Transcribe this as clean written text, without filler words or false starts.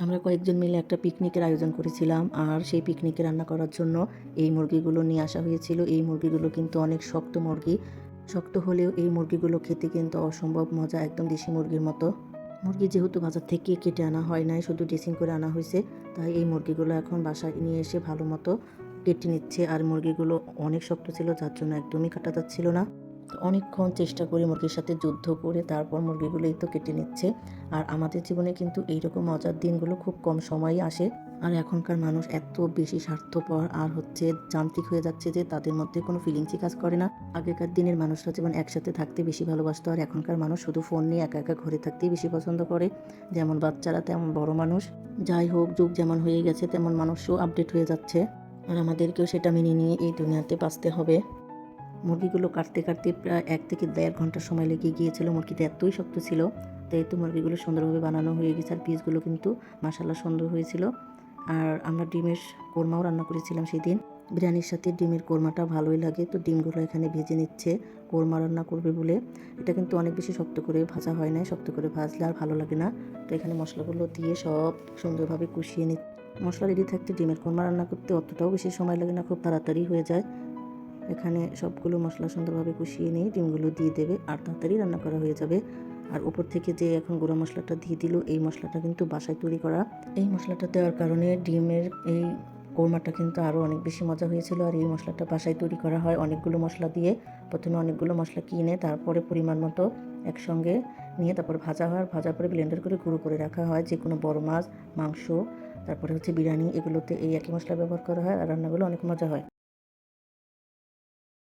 আমরা কয়েকজন মিলে একটা পিকনিকের আয়োজন করেছিলাম, আর সেই পিকনিকে রান্না করার জন্য এই মুরগিগুলো নিয়ে আসা হয়েছিল। এই মুরগিগুলো কিন্তু অনেক শক্ত মুরগি। শক্ত হলেও এই মুরগিগুলো খেতে কিন্তু অসম্ভব মজা, একদম দেশি মুরগির মতো। মুরগি যেহেতু বাজার থেকে কেটে আনা হয় নাই, শুধু ড্রেসিং করে আনা হয়েছে, তাই এই মুরগিগুলো এখন বাসায় নিয়ে এসে ভালো মতো কেটে নিচ্ছে। আর মুরগিগুলো অনেক শক্ত ছিল, যার জন্য একদমই কাটা যাচ্ছিল না। তো অনেকক্ষণ চেষ্টা করে মুরগির সাথে যুদ্ধ করে তারপর মুরগিগুলো এই তো কেটে নিচ্ছে। আর আমাদের জীবনে কিন্তু এইরকম মজার দিনগুলো খুব কম সময়ই আসে। আর এখনকার মানুষ এত বেশি স্বার্থপর আর যান্ত্রিক হয়ে যাচ্ছে যে তাদের মধ্যে কোনো ফিলিংসই কাজ করে না। আগেকার দিনের মানুষরা যেমন একসাথে থাকতে বেশি ভালোবাসতো, আর এখনকার মানুষ শুধু ফোন নিয়ে একা একা ঘরে থাকতেই বেশি পছন্দ করে। যেমন বাচ্চারা তেমন বড় মানুষ। যাই হোক, যুগ যেমন হয়ে গেছে তেমন মানুষও আপডেট হয়ে যাচ্ছে। আর আমাদেরকেও সেটা মেনে নিয়ে এই দুনিয়াতে বাঁচতে হবে। মুরগিগুলো কাটতে কাটতে প্রায় 1 থেকে 1.5 ঘন্টা সময় লেগে গিয়েছিল। মুরগিটা এতই শক্ত ছিল। তাই তো মুরগিগুলো সুন্দরভাবে বানানো হয়ে গেছে, আর পিসগুলো কিন্তু মাশাআল্লাহ সুন্দর হয়েছিল। আর আমরা ডিমের কোরমাও রান্না করেছিলাম সেদিন। বিরিয়ানির সাথে ডিমের কোরমাটা ভালোই লাগে, তো ডিমগুলো এখানে ভেজে নিচ্ছে কোরমা রান্না করবে বলে। এটা কিন্তু অনেক বেশি শক্ত করে ভাজা হয় না, শক্ত করে ভাজলে আর ভালো লাগে না। তো এখানে মশলাগুলো দিয়ে সব সুন্দরভাবে কষিয়ে নিচ্ছে। মশলা রেডি থাকতে ডিমের কোরমা রান্না করতে অতটাও বেশি সময় লাগে না, খুব তাড়াতাড়ি হয়ে যায়। এখানে সবগুলো মশলা সুন্দরভাবে কষিয়ে নিয়ে ডিমগুলো দিয়ে দেবে, আর তাড়াতাড়ি রান্না করা হয়ে যাবে। আর উপর থেকে যে এখন গুঁড়া মশলাটা দিয়ে দিল, এই মশলাটা কিন্তু বাসায় তৈরি করা। এই মশলাটা দেওয়ার কারণে ডিমের এই কোরমাটা কিন্তু আরও অনেক বেশি মজা হয়েছিল। আর এই মশলাটা বাসায় তৈরি করা হয় অনেকগুলো মশলা দিয়ে। প্রথমে অনেকগুলো মশলা কিনে তারপরে পরিমাণ মতো একসঙ্গে নিয়ে তারপর ভাজা হয়, আর ভাজার পরে ব্লেন্ডার করে গুঁড়ো করে রাখা হয়। যে কোনো বড় মাছ, মাংস, তারপরে বিরিয়ানি, এগুলোতে এই একই মশলা ব্যবহার করা হয়, আর রান্নাগুলো অনেক মজা হয়।